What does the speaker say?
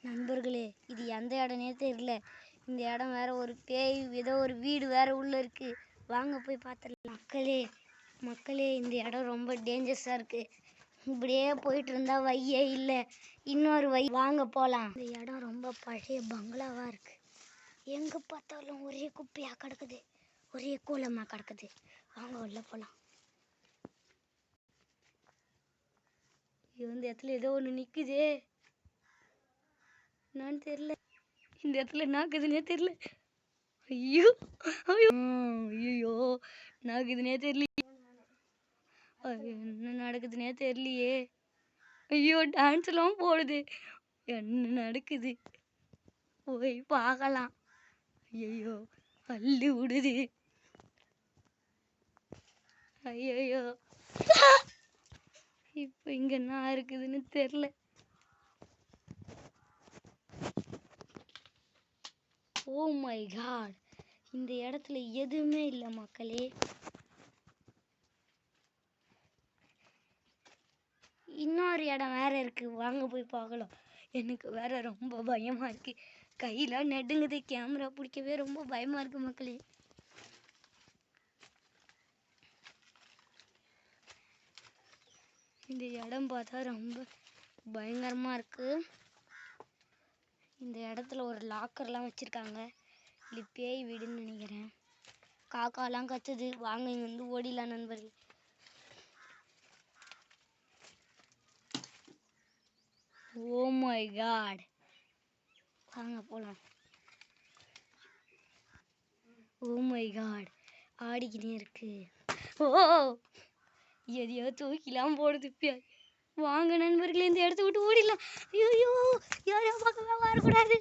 நண்பர்களே, இது எந்த இடம்னே தெரியல. இந்த இடம் வேற ஒரு பேய் ஏதோ ஒரு வீடு வேற உள்ள இருக்கு. வாங்க போய் பார்த்துடலாம். மக்களே இந்த இடம் ரொம்ப டேஞ்சரஸாக இருக்கு. இப்படியே போயிட்டு இருந்தா வையே இல்லை, இன்னொரு வாங்க போகலாம். இந்த இடம் ரொம்ப பழைய பங்களாவாக இருக்கு. எங்கே பார்த்தாலும் ஒரே குப்பையாக கிடக்குது, ஒரே கோலமாக கிடக்குது. வாங்க உள்ள போகலாம். இந்த இடத்துல ஏதோ ஒன்று நிற்குதே, என்னன்னு தெரியல. இந்த இடத்துல நாக்குதுன்னே தெரியல. ஐயோ ஐயோ ஐயோ, நாக்குதுன்னே தெரியல. என்ன நடக்குதுன்னே தெரியலையே. ஐயோ, டான்ஸ் எல்லாம் போடுது. என்ன நடக்குது போய் பார்க்கலாம். ஐயோ, அள்ளி விடுது. ஐயோ, இப்போ இங்க என்ன இருக்குதுன்னு தெரியல. ஓ மை காட், இந்த இடத்துல எதுவுமே இல்லை மக்களே. இன்னொரு இடம் வேற இருக்கு, வாங்க போய் பார்க்கலாம். எனக்கு வேற ரொம்ப பயமா இருக்கு, கையெல்லாம் நடுங்குது. கேமரா பிடிக்கவே ரொம்ப பயமா இருக்கு மக்களே. இந்த இடம் பார்த்தா ரொம்ப பயங்கரமா இருக்கு. இந்த இடத்துல ஒரு லாக்கர்லாம் வச்சிருக்காங்க. இது பேய் வீடுன்னு நினைக்கிறேன். காக்காலாம் கத்துது. வாங்க இங்க வந்து ஓடிலாம் நண்பர்கள். ஓ மை காட், வாங்க போலாம். ஓ மை காட், ஆடிக்கினே இருக்கு. ஓ, எதையோ தூக்கிலாம் போடுது பேய். வாங்க நண்பர்களே, இந்த இடத்த விட்டு ஓடிடலாம். ஐயோ, யாரையும் பார்க்கவே வரக்கூடாது.